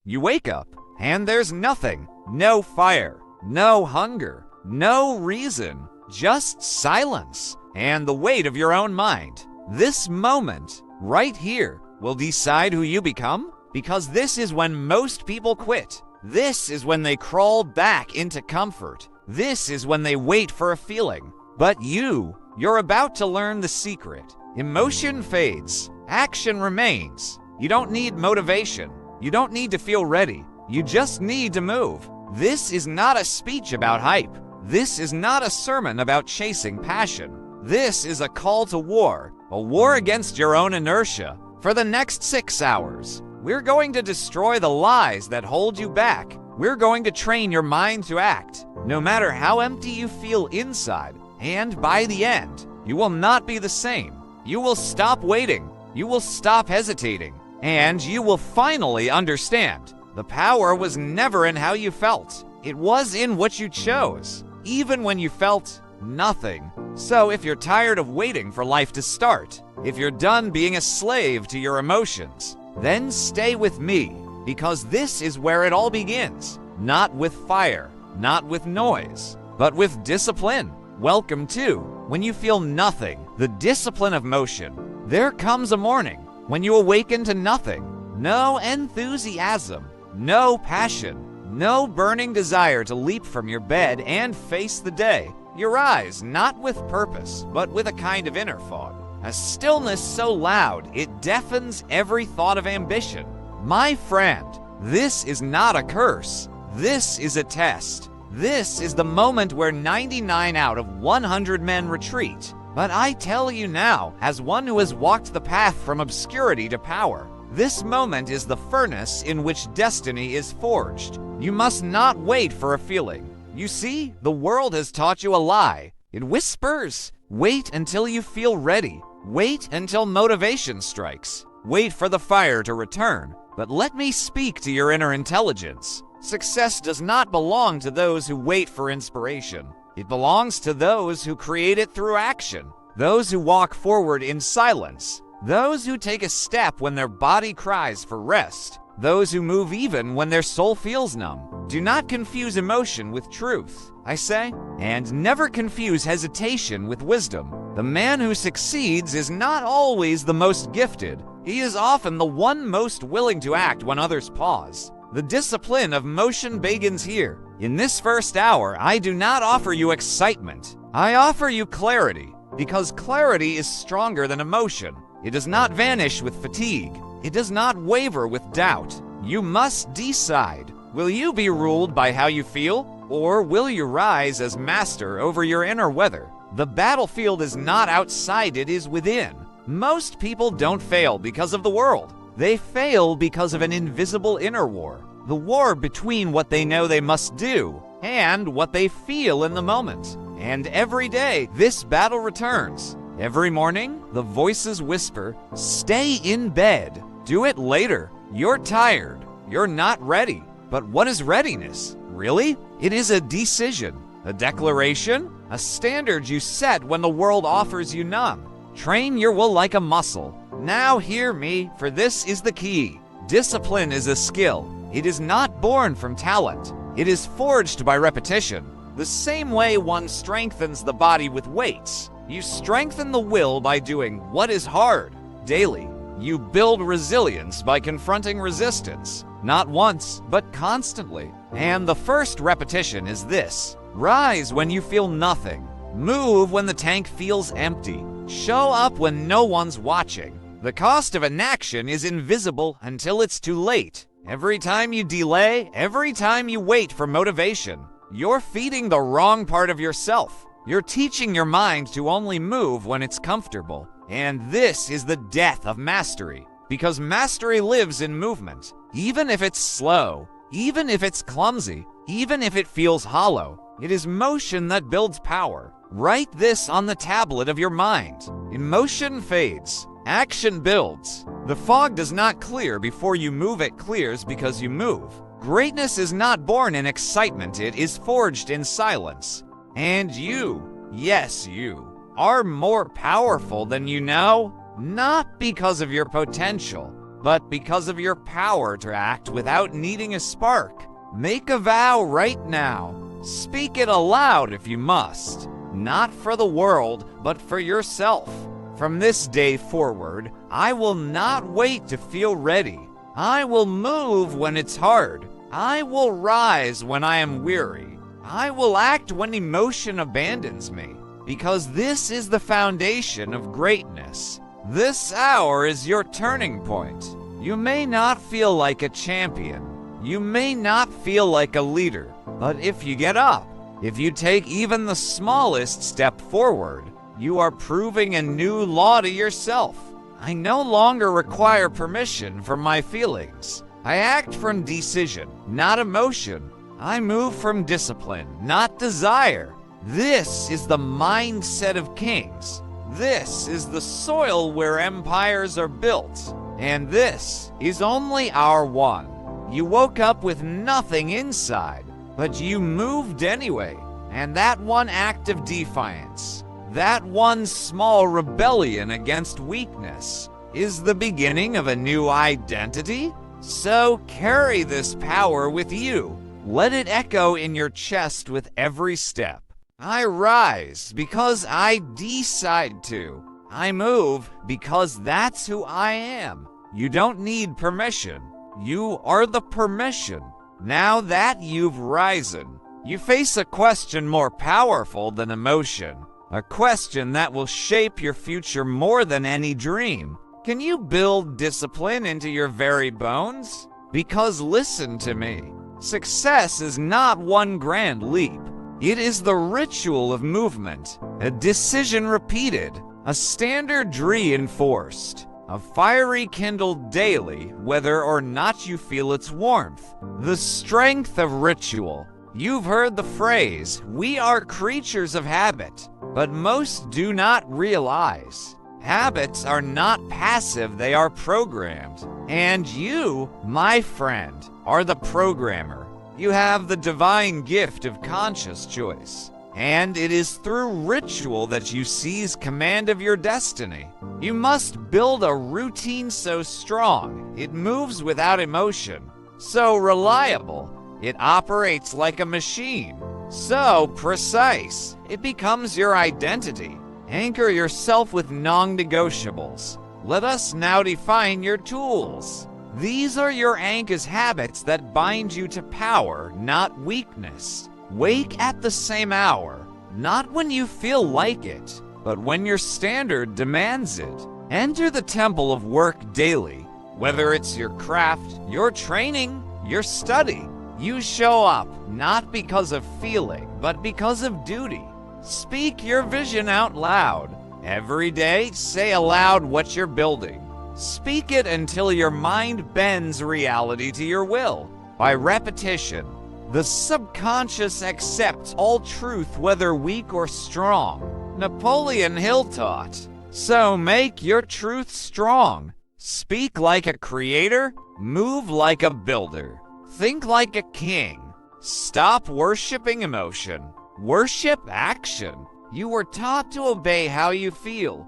You wake up, and there's nothing. No fire, no hunger, no reason, just silence and the weight of your own mind. This moment, right here, will decide who you become, because this is when most people quit. This is when they crawl back into comfort. This is when they wait for a feeling. But you're about to learn the secret. Emotion fades, action remains. You don't need motivation. You don't need to feel ready. You just need to move. This is not a speech about hype. This is not a sermon about chasing passion. This is a call to war, a war against your own inertia. For the next 6 hours, we're going to destroy the lies that hold you back. We're going to train your mind to act, no matter how empty you feel inside. And by the end, you will not be the same. You will stop waiting. You will stop hesitating. And you will finally understand. The power was never in how you felt. It was in what you chose, even when you felt nothing. So if you're tired of waiting for life to start, if you're done being a slave to your emotions, then stay with me, because this is where it all begins. Not with fire, not with noise, but with discipline. Welcome to when you feel nothing, the discipline of motion. There comes a morning when you awaken to nothing. No enthusiasm, no passion, no burning desire to leap from your bed and face the day. Your eyes not with purpose, but with a kind of inner fog. A stillness so loud it deafens every thought of ambition. My friend, this is not a curse. This is a test. This is the moment where 99 out of 100 men retreat. But I tell you now, as one who has walked the path from obscurity to power, this moment is the furnace in which destiny is forged. You must not wait for a feeling. You see, the world has taught you a lie. It whispers, wait until you feel ready. Wait until motivation strikes. Wait for the fire to return. But let me speak to your inner intelligence. Success does not belong to those who wait for inspiration. It belongs to those who create it through action. Those who walk forward in silence. Those who take a step when their body cries for rest. Those who move even when their soul feels numb. Do not confuse emotion with truth, I say, and never confuse hesitation with wisdom. The man who succeeds is not always the most gifted. He is often the one most willing to act when others pause. The discipline of motion begins here. In this first hour, I do not offer you excitement. I offer you clarity, because clarity is stronger than emotion. It does not vanish with fatigue. It does not waver with doubt. You must decide. Will you be ruled by how you feel, or will you rise as master over your inner weather? The battlefield is not outside, it is within. Most people don't fail because of the world. They fail because of an invisible inner war. The war between what they know they must do and what they feel in the moment. And every day, this battle returns. Every morning, the voices whisper, stay in bed. Do it later. You're tired. You're not ready. But what is readiness? Really? It is a decision, a declaration, a standard you set when the world offers you none. Train your will like a muscle. Now hear me, for this is the key. Discipline is a skill. It is not born from talent. It is forged by repetition. The same way one strengthens the body with weights, you strengthen the will by doing what is hard daily. You build resilience by confronting resistance, not once, but constantly. And the first repetition is this. Rise when you feel nothing. Move when the tank feels empty. Show up when no one's watching. The cost of inaction is invisible until it's too late. Every time you delay, every time you wait for motivation, you're feeding the wrong part of yourself. You're teaching your mind to only move when it's comfortable. And this is the death of mastery, because mastery lives in movement. Even if it's slow, even if it's clumsy, even if it feels hollow, it is motion that builds power. Write this on the tablet of your mind. Emotion fades, action builds. The fog does not clear before you move, it clears because you move. Greatness is not born in excitement, it is forged in silence. And you, yes you, are more powerful than you know, not because of your potential, but because of your power to act without needing a spark. Make a vow right now. Speak it aloud if you must, not for the world, but for yourself. From this day forward, I will not wait to feel ready. I will move when it's hard. I will rise when I am weary. I will act when emotion abandons me, because this is the foundation of greatness. This hour is your turning point. You may not feel like a champion. You may not feel like a leader, but if you get up, if you take even the smallest step forward, you are proving a new law to yourself. I no longer require permission from my feelings. I act from decision, not emotion. I move from discipline, not desire. This is the mindset of kings. This is the soil where empires are built. And this is only our one. You woke up with nothing inside, but you moved anyway. And that one act of defiance, that one small rebellion against weakness, is the beginning of a new identity. So carry this power with you. Let it echo in your chest with every step. I rise because I decide to. I move because that's who I am. You don't need permission. You are the permission. Now that you've risen, you face a question more powerful than emotion. A question that will shape your future more than any dream. Can you build discipline into your very bones? Because listen to me, success is not one grand leap. It is the ritual of movement, a decision repeated, a standard reinforced, a fiery kindled daily, whether or not you feel its warmth. The strength of ritual. You've heard the phrase, we are creatures of habit, but most do not realize. Habits are not passive, they are programmed. And you, my friend, are the programmer. You have the divine gift of conscious choice. And it is through ritual that you seize command of your destiny. You must build a routine so strong, it moves without emotion. So reliable, it operates like a machine. So precise, it becomes your identity. Anchor yourself with non-negotiables. Let us now define your tools. These are your anchors habits that bind you to power, not weakness. Wake at the same hour, not when you feel like it, but when your standard demands it. Enter the temple of work daily, whether it's your craft, your training, your study. You show up, not because of feeling, but because of duty. Speak your vision out loud. Every day, say aloud what you're building. Speak it until your mind bends reality to your will. By repetition, the subconscious accepts all truth, whether weak or strong. Napoleon Hill taught, so make your truth strong. Speak like a creator, move like a builder. Think like a king. Stop worshiping emotion. Worship action. You were taught to obey how you feel.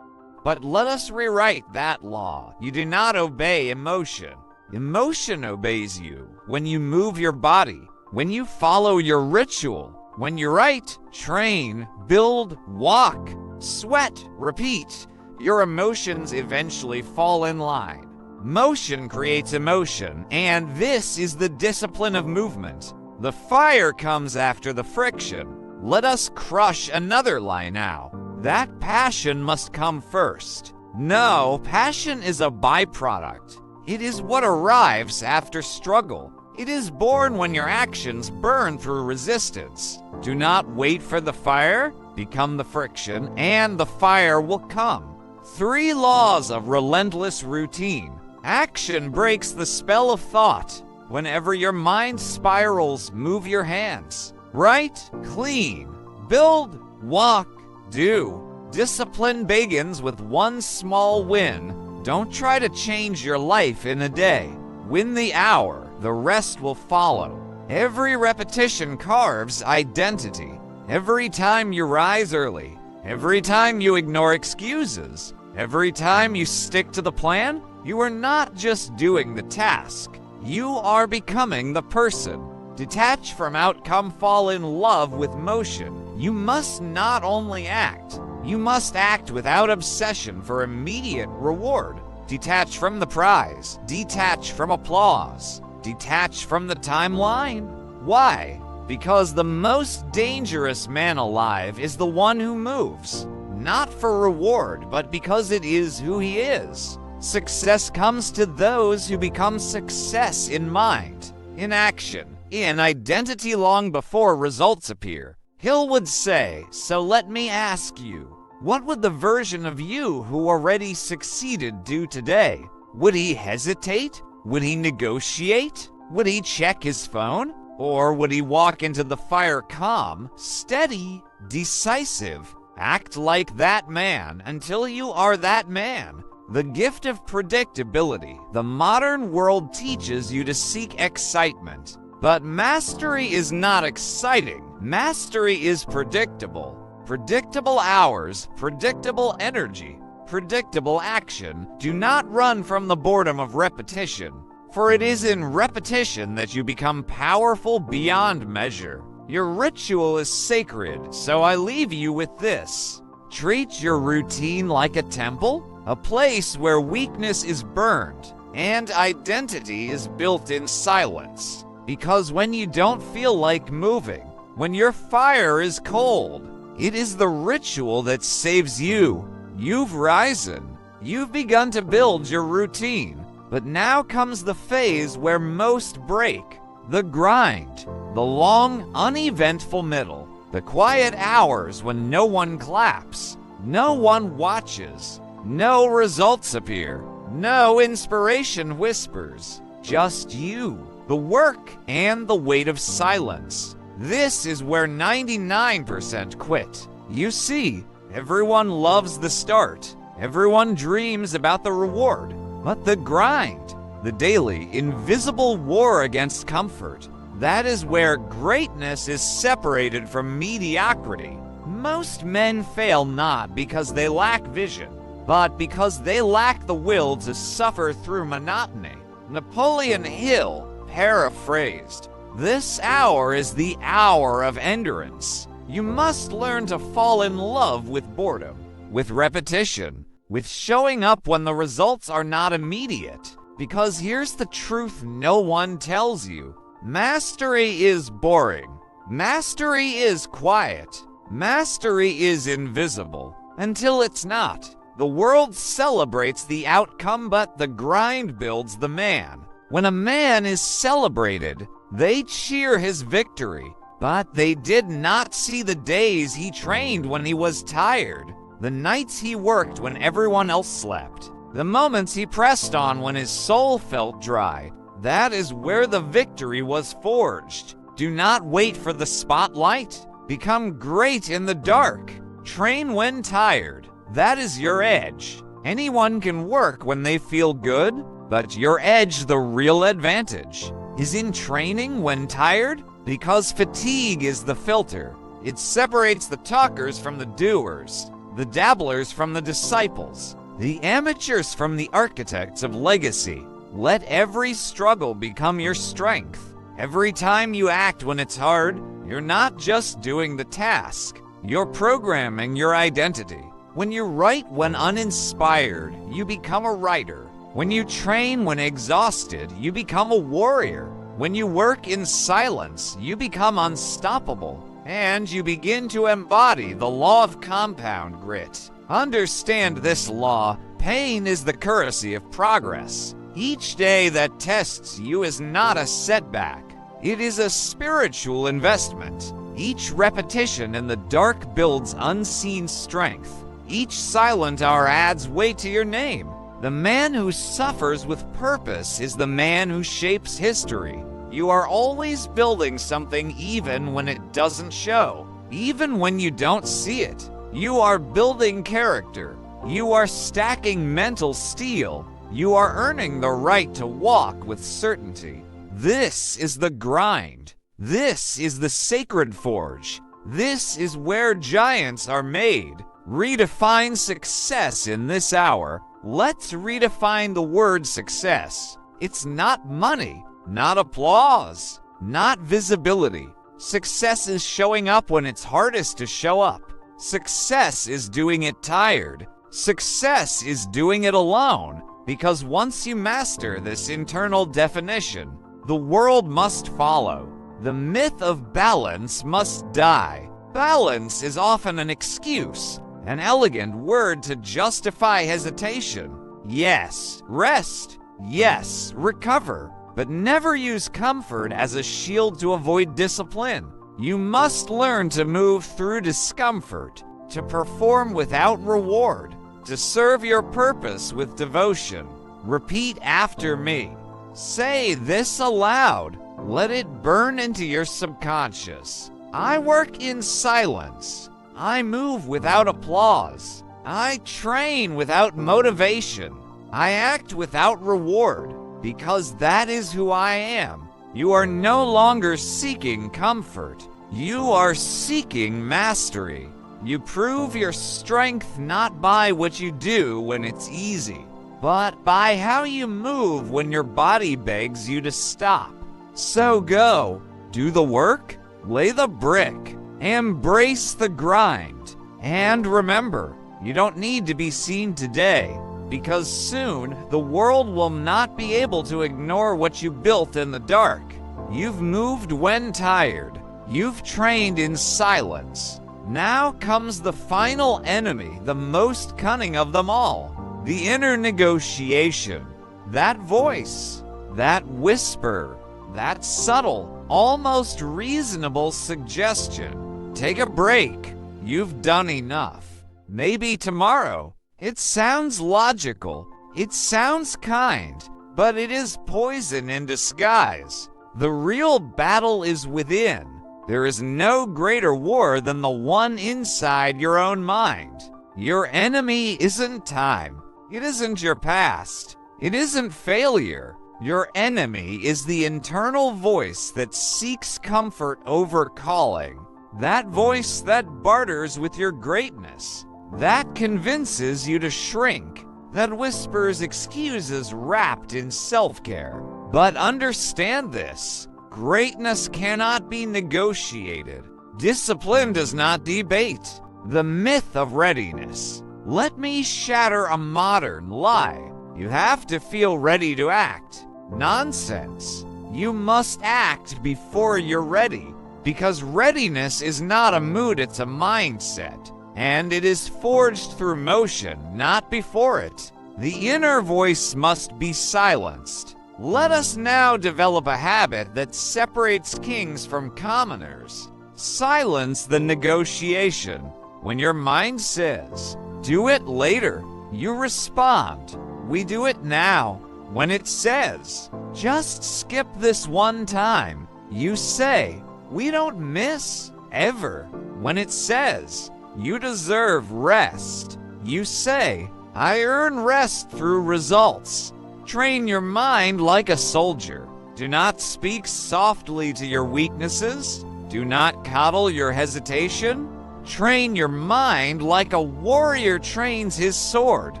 But let us rewrite that law. You do not obey emotion. Emotion obeys you when you move your body, when you follow your ritual, when you write, train, build, walk, sweat, repeat. Your emotions eventually fall in line. Motion creates emotion, and this is the discipline of movement. The fire comes after the friction. Let us crush another lie now. That passion must come first. No, passion is a byproduct. It is what arrives after struggle. It is born when your actions burn through resistance. Do not wait for the fire. Become the friction, and the fire will come. 3 laws of relentless routine. Action breaks the spell of thought. Whenever your mind spirals, move your hands. Write, clean, build, walk, do. Discipline begins with one small win. Don't try to change your life in a day. Win the hour, the rest will follow. Every repetition carves identity. Every time you rise early, every time you ignore excuses, every time you stick to the plan, You are not just doing the task, you are becoming the person. Detach from outcome, fall in love with motion. You must not only act, you must act without obsession for immediate reward. Detach from the prize, detach from applause, detach from the timeline. Why? Because the most dangerous man alive is the one who moves, not for reward, but because it is who he is. Success comes to those who become success in mind, in action, in identity long before results appear. Hill would say, so let me ask you, what would the version of you who already succeeded do today? Would he hesitate? Would he negotiate? Would he check his phone? Or would he walk into the fire calm, steady, decisive? Act like that man until you are that man. The gift of predictability. The modern world teaches you to seek excitement. But mastery is not exciting. Mastery is predictable. Predictable hours, predictable energy, predictable action. Do not run from the boredom of repetition, for it is in repetition that you become powerful beyond measure. Your ritual is sacred, so I leave you with this. Treat your routine like a temple, a place where weakness is burned and identity is built in silence. Because when you don't feel like moving, when your fire is cold, it is the ritual that saves you. You've risen. You've begun to build your routine. But now comes the phase where most break. The grind. The long, uneventful middle. The quiet hours when no one claps. No one watches. No results appear. No inspiration whispers. Just you. The work and the weight of silence. This is where 99% quit. You see, everyone loves the start. Everyone dreams about the reward. But the grind, the daily, invisible war against comfort, that is where greatness is separated from mediocrity. Most men fail not because they lack vision, but because they lack the will to suffer through monotony. Napoleon Hill paraphrased, "This hour is the hour of endurance." You must learn to fall in love with boredom, with repetition, with showing up when the results are not immediate. Because here's the truth no one tells you. Mastery is boring. Mastery is quiet. Mastery is invisible. Until it's not. The world celebrates the outcome, but the grind builds the man. When a man is celebrated, they cheer his victory, but they did not see the days he trained when he was tired, the nights he worked when everyone else slept, the moments he pressed on when his soul felt dry. That is where the victory was forged. Do not wait for the spotlight. Become great in the dark. Train when tired. That is your edge. Anyone can work when they feel good, but your edge, the real advantage, is in training when tired, because fatigue is the filter. It separates the talkers from the doers, the dabblers from the disciples, the amateurs from the architects of legacy. Let every struggle become your strength. Every time you act when it's hard, you're not just doing the task, you're programming your identity. When you write when uninspired, you become a writer. When you train when exhausted, you become a warrior. When you work in silence, you become unstoppable. And you begin to embody the law of compound grit. Understand this law. Pain is the currency of progress. Each day that tests you is not a setback. It is a spiritual investment. Each repetition in the dark builds unseen strength. Each silent hour adds weight to your name. The man who suffers with purpose is the man who shapes history. You are always building something even when it doesn't show. Even when you don't see it. You are building character. You are stacking mental steel. You are earning the right to walk with certainty. This is the grind. This is the sacred forge. This is where giants are made. Redefine success in this hour. Let's redefine the word success. It's not money, not applause, not visibility. Success is showing up when it's hardest to show up. Success is doing it tired. Success is doing it alone. Because once you master this internal definition, the world must follow. The myth of balance must die. Balance is often an excuse, an elegant word to justify hesitation. Yes, rest. Yes, recover. But never use comfort as a shield to avoid discipline. You must learn to move through discomfort, to perform without reward, to serve your purpose with devotion. Repeat after me. Say this aloud. Let it burn into your subconscious. I work in silence. I move without applause. I train without motivation. I act without reward. Because that is who I am. You are no longer seeking comfort. You are seeking mastery. You prove your strength not by what you do when it's easy, but by how you move when your body begs you to stop. So go, do the work, lay the brick, embrace the grind, and remember, you don't need to be seen today. Because soon, the world will not be able to ignore what you built in the dark. You've moved when tired. You've trained in silence. Now comes the final enemy, the most cunning of them all, the inner negotiation. That voice, that whisper, that subtle, almost reasonable suggestion. Take a break. You've done enough. Maybe tomorrow. It sounds logical, it sounds kind, but it is poison in disguise. The real battle is within. There is no greater war than the one inside your own mind. Your enemy isn't time. It isn't your past. It isn't failure. Your enemy is the internal voice that seeks comfort over calling. That voice that barters with your greatness. That convinces you to shrink, that whispers excuses wrapped in self-care. But understand this, greatness cannot be negotiated. Discipline does not debate. The myth of readiness. Let me shatter a modern lie. You have to feel ready to act. Nonsense. You must act before you're ready, because readiness is not a mood, it's a mindset. And it is forged through motion, not before it. The inner voice must be silenced. Let us now develop a habit that separates kings from commoners. Silence the negotiation. When your mind says, do it later, you respond, we do it now. When it says, just skip this one time, you say, we don't miss ever. When it says, you deserve rest, you say, I earn rest through results. Train your mind like a soldier. Do not speak softly to your weaknesses. Do not coddle your hesitation. Train your mind like a warrior trains his sword.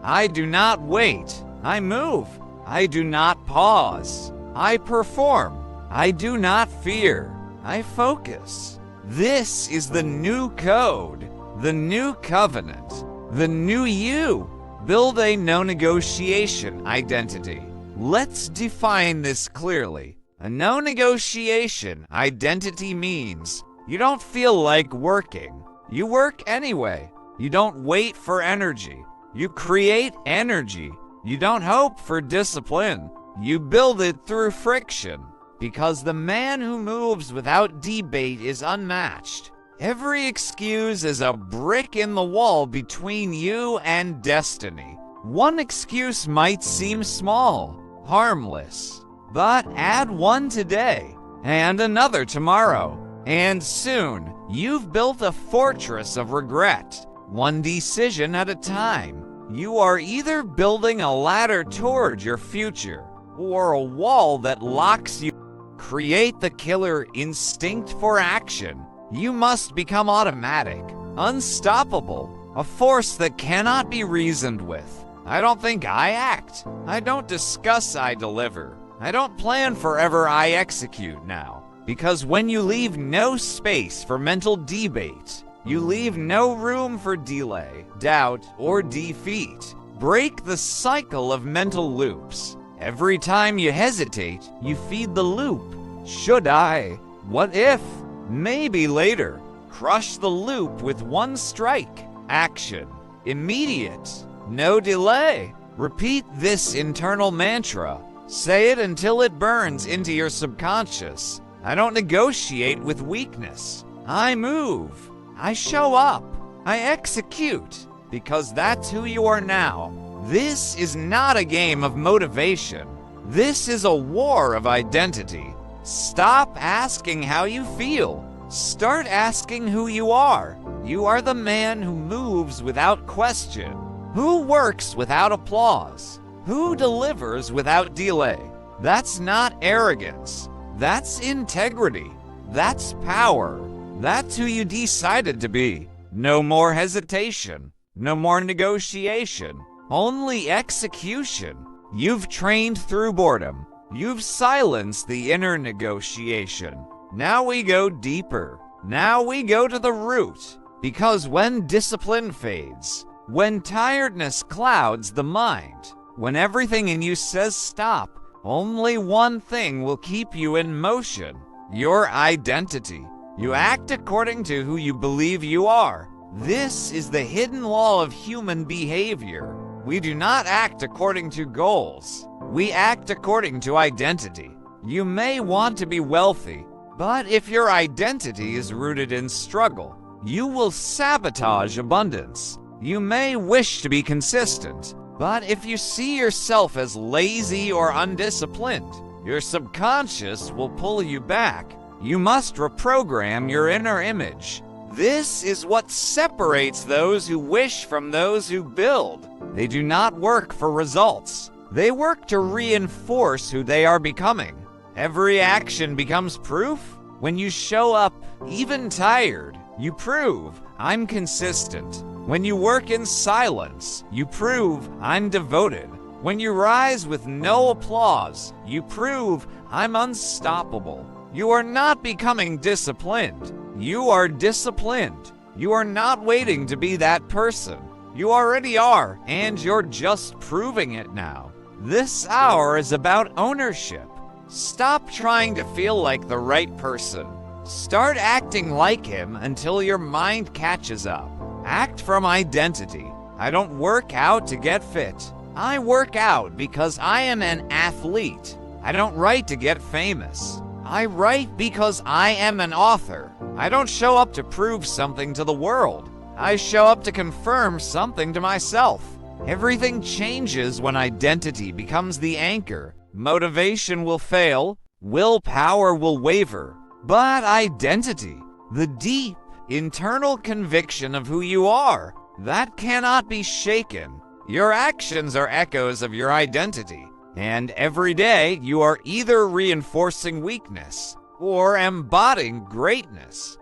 I do not wait. I move. I do not pause. I perform. I do not fear. I focus. This is the new code. The new covenant, the new you. Build a no-negotiation identity. Let's define this clearly. A no-negotiation identity means you don't feel like working. You work anyway. You don't wait for energy. You create energy. You don't hope for discipline. You build it through friction. Because the man who moves without debate is unmatched. Every excuse is a brick in the wall between you and destiny. One excuse might seem small, harmless, but add one today, and another tomorrow, and soon you've built a fortress of regret, one decision at a time. You are either building a ladder toward your future, or a wall that locks you. Create the killer instinct for action. You must become automatic, unstoppable, a force that cannot be reasoned with. I don't think, I act. I don't discuss, I deliver. I don't plan forever, I execute now. Because when you leave no space for mental debate, you leave no room for delay, doubt, or defeat. Break the cycle of mental loops. Every time you hesitate, you feed the loop. Should I? What if? Maybe later. Crush the loop with one strike. Action. Immediate. No delay. Repeat this internal mantra. Say it until it burns into your subconscious. I don't negotiate with weakness. I move. I show up. I execute. Because that's who you are now. This is not a game of motivation. This is a war of identity. Stop asking how you feel. Start asking who you are. You are the man who moves without question, who works without applause, who delivers without delay. That's not arrogance. That's integrity. That's power. That's who you decided to be. No more hesitation. No more negotiation. Only execution. You've trained through boredom. You've silenced the inner negotiation. Now we go deeper. Now we go to the root. Because when discipline fades, when tiredness clouds the mind, when everything in you says stop, only one thing will keep you in motion: your identity. You act according to who you believe you are. This is the hidden law of human behavior. We do not act according to goals. We act according to identity. You may want to be wealthy, but if your identity is rooted in struggle, you will sabotage abundance. You may wish to be consistent, but if you see yourself as lazy or undisciplined, your subconscious will pull you back. You must reprogram your inner image. This is what separates those who wish from those who build. They do not work for results. They work to reinforce who they are becoming. Every action becomes proof. When you show up, even tired, you prove I'm consistent. When you work in silence, you prove I'm devoted. When you rise with no applause, you prove I'm unstoppable. You are not becoming disciplined. You are disciplined. You are not waiting to be that person. You already are, and you're just proving it now. This hour is about ownership. Stop trying to feel like the right person. Start acting like him until your mind catches up. Act from identity. I don't work out to get fit. I work out because I am an athlete. I don't write to get famous. I write because I am an author. I don't show up to prove something to the world. I show up to confirm something to myself. Everything changes when identity becomes the anchor. Motivation will fail, willpower will waver, but identity, the deep, internal conviction of who you are, that cannot be shaken. Your actions are echoes of your identity, and every day you are either reinforcing weakness or embodying greatness.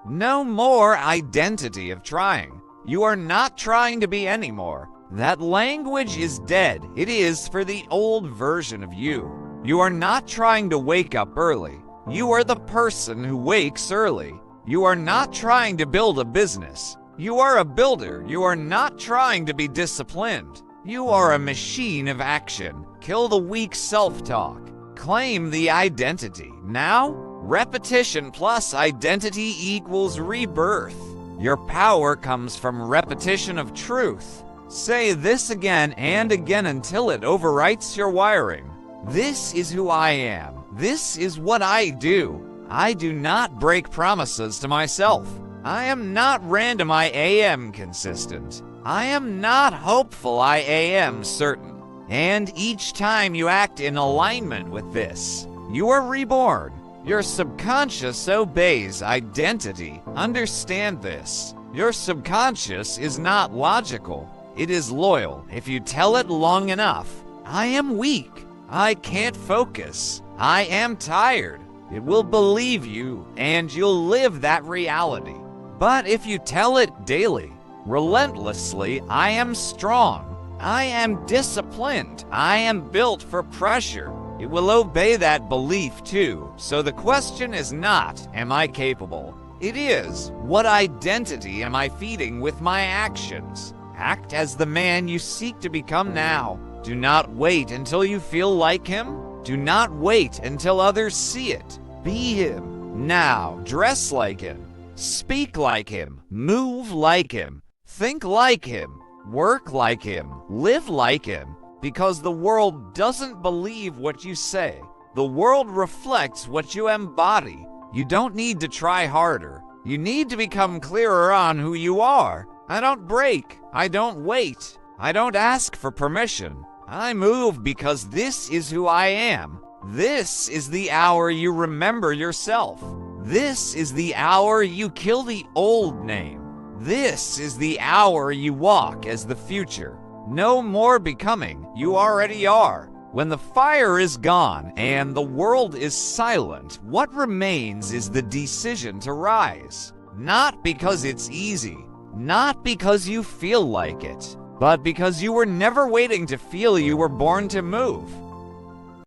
No more identity of trying. You are not trying to be anymore. That language is dead. It is for the old version of you. You are not trying to wake up early. You are the person who wakes early. You are not trying to build a business. You are a builder. You are not trying to be disciplined. You are a machine of action. Kill the weak self-talk. Claim the identity. Now, repetition plus identity equals rebirth. Your power comes from repetition of truth. Say this again and again until it overwrites your wiring. This is who I am. This is what I do. I do not break promises to myself. I am not random, I am consistent. I am not hopeful, I am certain. And each time you act in alignment with this, you are reborn. Your subconscious obeys identity. Understand this. Your subconscious is not logical. It is loyal. If you tell it long enough, I am weak. I can't focus. I am tired. It will believe you, and you'll live that reality. But if you tell it daily, relentlessly, I am strong, I am disciplined. I am built for pressure. It will obey that belief too. So the question is not, am I capable? It is, what identity am I feeding with my actions? Act as the man you seek to become now. Do not wait until you feel like him. Do not wait until others see it. Be him now. Dress like him. Speak like him. Move like him. Think like him. Work like him. Live like him. Because the world doesn't believe what you say. The world reflects what you embody. You don't need to try harder. You need to become clearer on who you are. I don't break. I don't wait. I don't ask for permission. I move because this is who I am. This is the hour you remember yourself. This is the hour you kill the old name. This is the hour you walk as the future. No more becoming. You already are. When the fire is gone and the world is silent, what remains is the decision to rise. Not because it's easy. Not because you feel like it, but because you were never waiting to feel you were born to move.